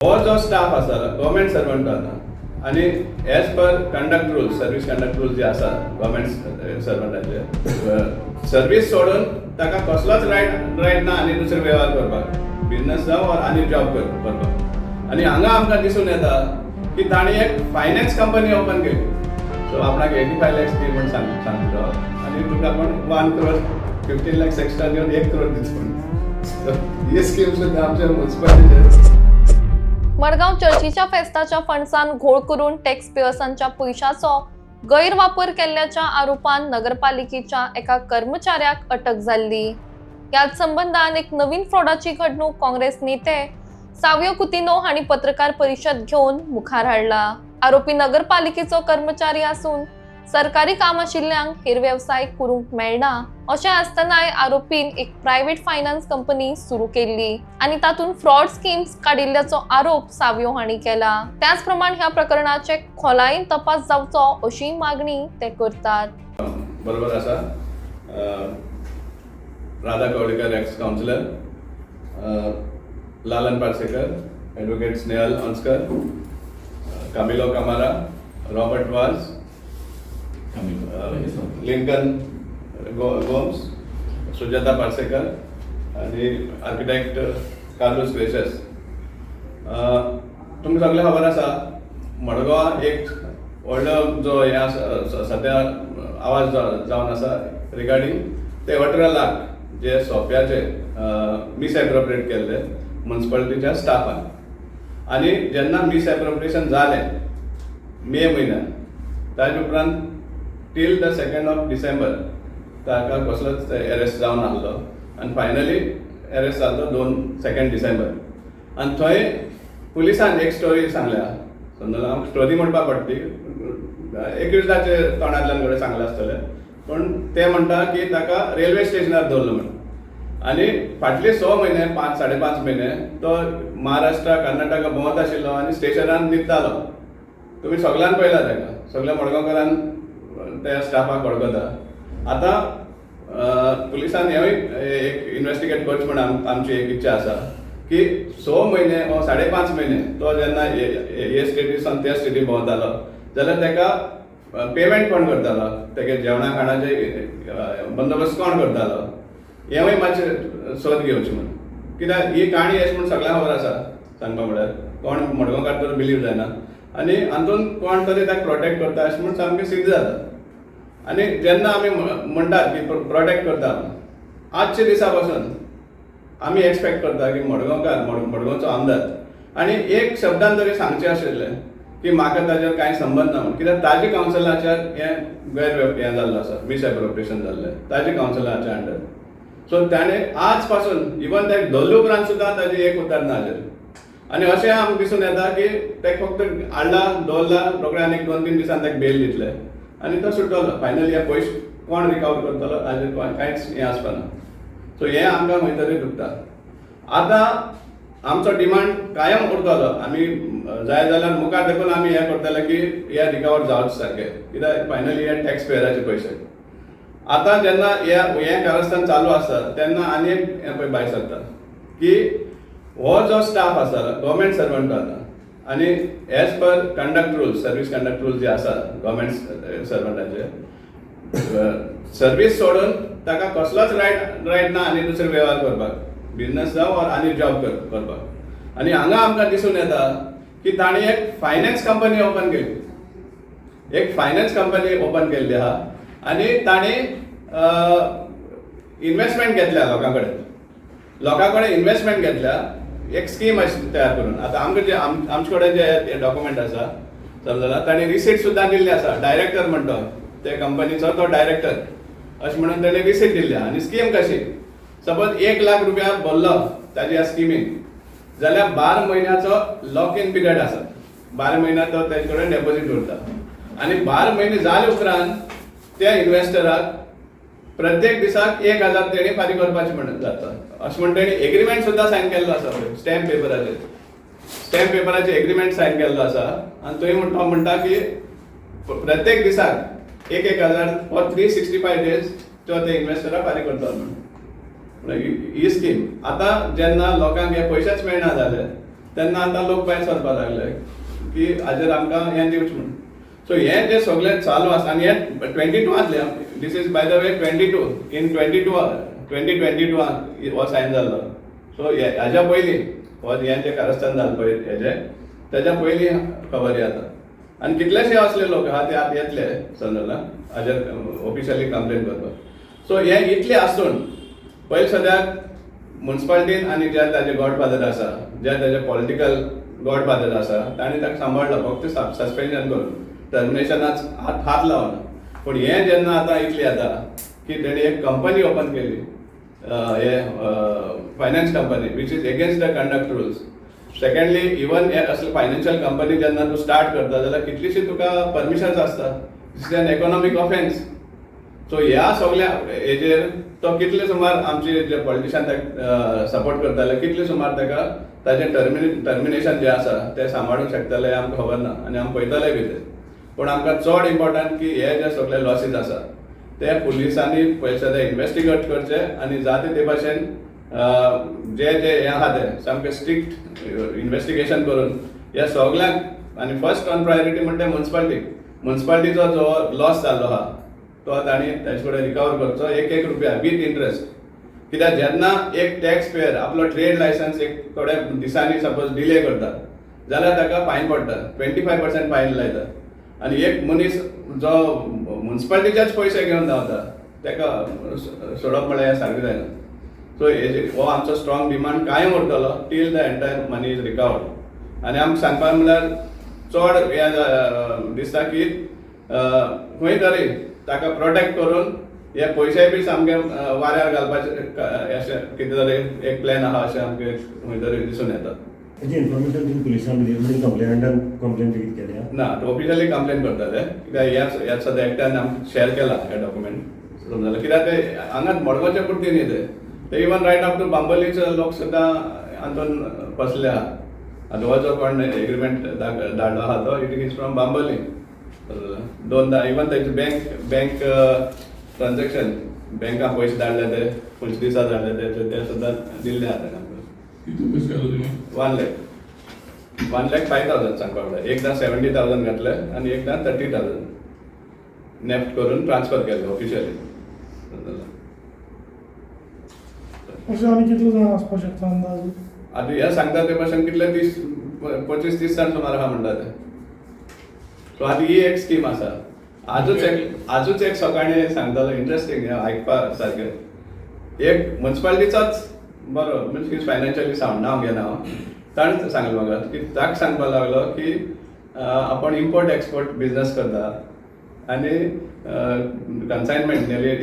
हो जो स्टाफ आसा गव्हर्मेंट सर्वंट आसा आणि as per conduct rules service conduct rules जे आसा गव्हर्मेंट सर्वंटाचे सर्वीस सोडून ताका कसलोच रायट ना आनी दुसरे वेव्हार करपाक बिझनस जावं और आनी जॉब करपाक आणि हांगा आमकां दिसून येता की ताणी एक फायनान्स कंपनी ओपन केली सो आपणाक 85 lakhs दी म्हण सांगतो आणि तुका आपण 1 crore 15 lakhs एक्स्ट्रा घेऊन 1 crore दिसतो ही स्कीम सुद्धा आमच्या म्युन्सिपालिटीचे मडगाव चर्चीच्या फेस्ताच्या फंड्सान घोळ करून टॅक्स पेयर्सांच्या पैशाचो गैरवापर केल्ल्याच्या आरोपान नगरपालिकेच्या एका कर्मचाऱ्याक अटक झाली। याच संबंधान एक नवीन फ्रॉडाची घडणूक काँग्रेस नेते सावियो कुतिनो हांणी पत्रकार परिषद घेऊन मुखार हाडला। आरोपी नगरपालिकेचो कर्मचारी आसून सरकारी काम आशिल्ल्यांक हेर वेवसाय करूंक मेळना अशें आसतनाय आरोपीन एक प्रायव्हेट फायनान्स कंपनी सुरू केल्ली आणि तातूंत फ्रॉड स्कीम्स काडिल्ल्याचो आरोप सावियो हांणी केला। त्याच प्रमाण ह्या प्रकरणाचे खोलायेन तपास जावचो अशी मागणी ते करतात। बरोबर आसा Radha Kavlekar ex councillor, Lalan Parsekar, advocate Snehal Anskar, Camilo Camara, Robert Vaz, Lincoln Gomes, Sujata Parsekar आणि आर्किटेक्ट कार्लोस ग्रेशस। तुमकां सगळें खबर आसा मडगांव एक व्हडलो जो हे आसा सध्या आवाज जावन आसा रिगार्डिंग ते 18 लाख जे सोप्याचे मिसएप्रोप्रिएट केल्ले म्युन्सिपालिटीच्या स्टाफान आणि जेन्ना मिसएप्रोप्रिएशन जालें मे म्हयन्यात ताजे उपरांत till the 2nd of December ताका कसलोच अरेस्ट जावन आसलो आनी फायनली अरेस्ट जालो 2nd December आनी थंय पुलिसान एक स्टोरी सांगल्या समजा हांव स्टोरी म्हणपाक पडटी एक्युजाचे तोंडांतल्यान कडेन सांगलें आसतलें पूण ते म्हणटा की ताका रेल्वे स्टेशनार दवरलो म्हणून आनी फाटले 6 म्हयने 5-5.5 म्हयने तो महाराष्ट्रा कर्नाटका भोंवत आशिल्लो आनी स्टेशनार न्हिदतालो। तुमी सगळ्यान पळयला ताका सगळ्या मडगांवकारान त्या स्टाफाक वळखता। आतां पुलिसान हेंवूय एक इन्व्हेस्टिगेट करचें म्हण आमची एक इच्छा आसा की 6 म्हयने वा 5.5 म्हयने तो जेन्ना हे स्टेटीसान त्या स्टेटी भोंवतालो जाल्यार ताका पेमेंट कोण करतालो तेगे जेवणा खाणाचे बंदोबस्त कोण करतालो हेंवूय मातशें सोद घेवचें म्हण कित्याक ही काणी अशी म्हण सगळ्यांक खबर आसा सांगपा म्हळ्यार कोण मडगांवकार तर बिलीव जायना आनी हातून कोण तरी ताका प्रोटेक्ट करता अशें म्हण सामकें सिद्ध जाता। आनी जेन्ना आमी म्हणटात की प्रोटेक्ट करता आजच्या दिसा पासून आमी एक्सपेक्ट करता की मडगांवकार मडगांवचो आमदार आनी एक शब्दान तरी सांगचें आशिल्लें की म्हाका ताजेर कांय संबंद ना म्हण कित्याक ताजे कावन्सिलाचेर हें जाल्लो आसा मिसएप्रोप्रिएशन जाल्लें ताजे कावन्सिलाच्या अंडर सो ताणें आज पासून इवन ते धरले उपरांत सुद्दां ताजें एक उतर ना हाजेर आनी अशें आमकां दिसून येता की ते फक्त हाडला दवरला रोखडें आनी 2-3 दिसान ताका बेल दितले आनी तो सुटलो फायनली हे पयशे कोण रिकवर करतलो ताजेर कांयच हें आसपाना सो हें आमकां खंय तरी दुखता। आतां आमचो डिमांड कायम उरतलो आमी जाय जाल्यार मुखार देखून आमी हें करतले की हे रिकवर जावचे सारकें कित्याक फायनली हे टॅक्स पेयराचे पयशे। आतां जेन्ना हें कारस्थान चालू आसता तेन्ना आनी एक हें पळय भायर सरता की हो जो स्टाफ आसा गव्हर्मेंट सर्वंट आसा आणि as per conduct rules service conduct rules जे आसा गव्हर्मेंट सर्वंटाचे सर्वीस सोडून ताका कसलोच रायट ना आनी दुसरे वेव्हार करपाक बिझनस जावं और आनी जॉब करपाक आणि हांगा आमकां दिसून येता की ताणी एक फायनान्स कंपनी ओपन केली एक फायनान्स कंपनी ओपन केल्ली आहा आनी ताणी इन्व्हेस्टमेंट घेतल्या लोकां कडेन इन्व्हेस्टमेंट घेतल्या एक स्कीम अशी तयार करून आतां आमकां जे आमचे कडेन जे डॉक्युमेंट आसा समजला ताणी रिसीट सुद्दां दिल्ली आसा डायरेक्टर म्हणतो ते कंपनीचो तो डायरेक्टर अशें म्हणून ताणें रिसीट दिल्ली आनी स्कीम कशी सपोज 1 लाख रुपया भरलो ताजे ह्या स्किमीक जाल्यार 12 म्हयन्याचो लॉक इन पिरियड आसा 12 म्हयन्या तो तेजे कडेन डेपॉझीट उरता आनी 12 म्हयने जाले उपरांत त्या इन्व्हेस्टराक प्रत्येक दिसाक 1000 तेणी फारीक करपाचें म्हणून जाता अशें म्हणून तेणी एग्रीमेंट सुद्दां सायन केल्लो आसा स्टॅम्प पेपराचेर एग्रीमेंट सायन केल्लो आसा आनी थंय तो म्हणटा की प्रत्येक दिसाक 1000 फॉर 365 days तो ते इन्व्हेस्टराक फारीक करता म्हणून ही स्कीम आतां जेन्ना लोकांक हे पयशेच मेळना जाले तेन्ना आतां लोक भायर सरपाक लागले की हाजेर आमकां हें दिवचें म्हणून. सो हें जें सगळें चालू आसा आनी हें 22 this is by the way 22 in 2022 हो सायन जाल्लो. सो हाज्या पयलीं हो हें जें कारस्थान जालें पळय हेजें तेज्या पयलीं खबर येता. आनी कितलेशे असले लोक आहा ते आतां येतले जनरलाक हाजेर ऑफिशियली कंप्लेन करपाक. सो हें इतलें आसून पयलीं सद्याक म्युन्सिपालिटीन आनी जे ताजे गॉडफादर आसा जे ताजे पॉलिटिकल गॉडफादर आसा ताणें ताका सांबाळलो फक्त सस्पेन्शन करून टर्मिनेशनाच हात लावना. पूण हें जेन्ना आतां इतलें येता की तेणी एक कंपनी ओपन केली हे finance company which is against the conduct rules. Secondly even असले फायनान्शियल कंपनी जेन्ना तूं स्टार्ट करता जाल्यार कितलीशी तुका परमिशन्स आसता. This is an economic offence. So ह्या सगळ्या हेजेर तो कितले सुमार आमचे जे पॉलिटिशियन ताका सपोर्ट करताले कितले सुमार ताका ताजें टर्मिनेशन जें आसा तें सांबाळूंक शकतले हें आमकां खबर ना आनी आमी पळयतले बी तें. पूण आमकां चड इम्पॉर्टंट की हे जे सगळे लॉसीस आसा ते पुलिसांनी पयलीं सद्या इन्वेस्टिगेट करचे आनी जाता ते भाशेन जे हें आहा तें सामकें स्ट्रिक्ट इन्वेस्टिगेशन करून ह्या सगळ्यांक आनी फर्स्ट ऑन प्रायोरिटी म्हणटा म्युन्सिपालिटीचो जो लॉस जाल्लो आहा तो तांणी ताचे कडेन रिकवर करचो एक रुपया विथ इंट्रस्ट. कित्याक जेन्ना एक टॅक्स पेयर आपलो ट्रेड लायसन्स एक थोड्या दिसांनी सपोज डिले करता जाल्यार ताका फायन पडटा 25% फायन लायता. आनी एक मनीस जो म्युन्सिपालिटीचेच पयशे घेवन धांवता ताका सोडप म्हळ्यार हें सारकें जायना. सो हो आमचो स्ट्रॉंग डिमांड कायम उरतलो till the entire money is recovered. आनी आमकां सांगपाक म्हळ्यार चड हें दिसता की खंय तरी ताका प्रोटेक्ट करून हे पयशे बी सामके वाऱ्यार घालपाचे अशें कितें तरी एक प्लॅन आहा अशें आमकां खंय तरी दिसून येता. हेची इन्फॉर्मेशन तुम्ही पुलिसांक दिली कंप्लेंट केल्या ना ऑफिशियली कंप्लेन करतले कित्याक ह्याच सद्या एकट्यान आमकां शेअर केला हे डॉक्युमेंट समजलें. कित्याक ते हांगाच मडगांवचे पुरती न्ही ते इवन रायट अप टू बांबोलीचे लोक सुद्दां हातून फसले आहा. आनी हो जो कोण एग्रीमेंट धाडलो आहा तो इट इज फ्रॉम बांबोली. दोनदा इवन ताचे बँक ट्रान्झॅक्शन बँकाक पयशे धाडले ते 25 दिसा धाडले ते सुद्दां दिल्ले आहा ताका. 1,05,000 सांगपाक जाय. एकदां 70,000 घातले आनी एकदां 30,000 नेफ्ट करून ट्रान्सफर केले ऑफिशियली. अशें आनी कितले जाण आसपाक शकता अंदाज? आतां हे सांगता ते भाशेन कितले 25-30 जाण सुमार आहा म्हणटा ते. सो आतां ही एक स्कीम आसा. आजूच एक सकाळी सांगतालो इंट्रस्टींग आयकपाक सारकें. एक म्युन्सिपालिटीचोच बरो म्हणजे फायनान्शियली सावंड नांव घेना हांव ताणें सांगलें म्हाका की ताका सांगपाक लागलो की आपण इम्पोर्ट एक्सपोर्ट बिजनेस करता आनी कन्सायनमेंट नेली एक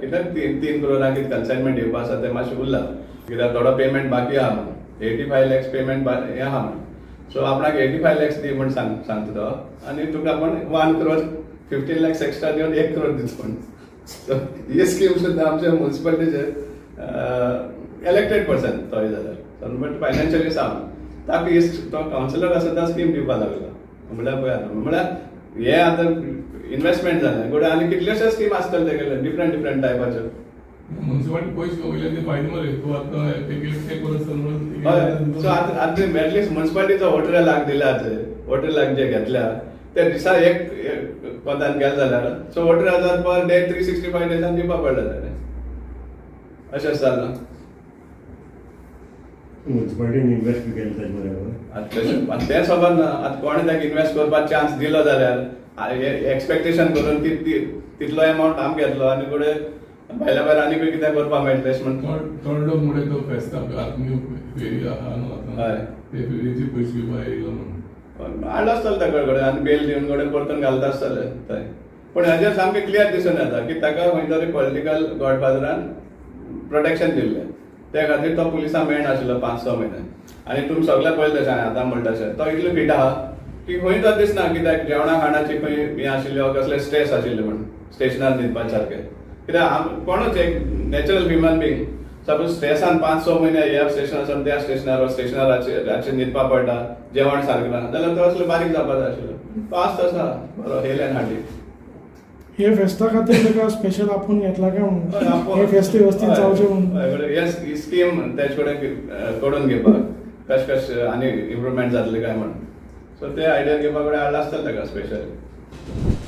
कित्याक 3 करोडां कितें कन्सायनमेंट येवपा आसा तें मातशें उरलां कित्याक थोडो पेमेंट बाकी आहा म्हणून 85 lakhs पेमेंट हें आहा म्हणून. सो आपणाक 85 lakhs दी म्हूण सांगता तो आनी तुका आपण 1 crore 15 lakhs एक्स्ट्रा दिवन 1 crore दिता म्हणून. सो ही स्कीम सुद्दां आमच्या म्युन्सिपालिटीचे इलेक्टेड पर्सन तो जाल्यार बट फायनान्शियली सावंड ताका तो कावन्सिलर आसा तो स्कीम दिवपाक लागलो. म्हळ्यार पळय आतां म्हळ्यार हे आतां इन्वेस्टमेंट जालें गोड आनी कितलेशे स्कीम आसतले तेगेले डिफरंट टायपाच्यो. म्युन्सिपालिटी पयशे वयले ते फायदे मरे तूं आतां एक वर्स हय. सो आतां एटलिस्ट म्युन्सिपालिटीचो हॉटेलाक दिल्या हॉटेलाक जे घेतल्या ते दिसा एक पदान गेले जाल्यार सो 40,000 पर डे 365 डेजान दिवपाक पडलें ताणें. अशें जालें. म्युन्सिपालिटीन इन्वेस्ट केलें ताजे बरोबर आतां तें खबर ना. आतां कोणें ताका इन्वेस्ट करपाक चान्स दिलो जाल्यार एक्सपेक्टेशन करून तितलो एमावंट आमी घेतलो आनी फुडें भायल्या भायर आनी कितें करपाक मेळटलें अशें म्हणून थोडो मुळे तो फेस्ताक आत्मीय फेरी आहा न्हू आतां ते फेरीचे पयशे घेवपा येयलो म्हणून हाडलो आसतलो ताका कडेन आनी बेल दिवन कडेन परतून घालता आसतले थंय. पूण हाजेर सामकें क्लियर दिसून येता की ताका खंय तरी पॉलिटिकल गॉडफादरान प्रोटेक्शन दिल्लें. त्या खातीर तो पुलिसांक मेळनाशिल्लो 5-6 म्हयने. आनी तुमी सगळे पळयलें तशें आतां म्हणटा तशें तो इतलो फीट आहा की खंय तो दिसना कित्याक जेवणा खाणाची खंय हें आशिल्लें वा कसलें स्ट्रेस आशिल्लें म्हणून स्टेशनार न्हिदपाक सारकें. कित्याक कोणूच एक नॅचरल ह्युमन बींग सपोज स्ट्रेसान 5-6 म्हयने ह्या स्टेशनार त्या स्टेशनाराचेर न्हिदपाक पडटा जेवण सारकें ना जाल्यार तो असलो बारीक जावपाक जाय आशिल्लो. तो आसा तसा बरो हेल एंड हार्टी. हे फेस्ता खातीर ताका स्पेशल आपूण घेतला काय म्हणून हे फेस्त वेवस्थीत जावचें म्हणून ही स्कीम तेजे कडेन करून घेवपाक कशें आनी इम्प्रुवमेंट जातले काय म्हणून. सो ते आयडिया घेवपा कडेन हाडला आसतलें ताका स्पेशली.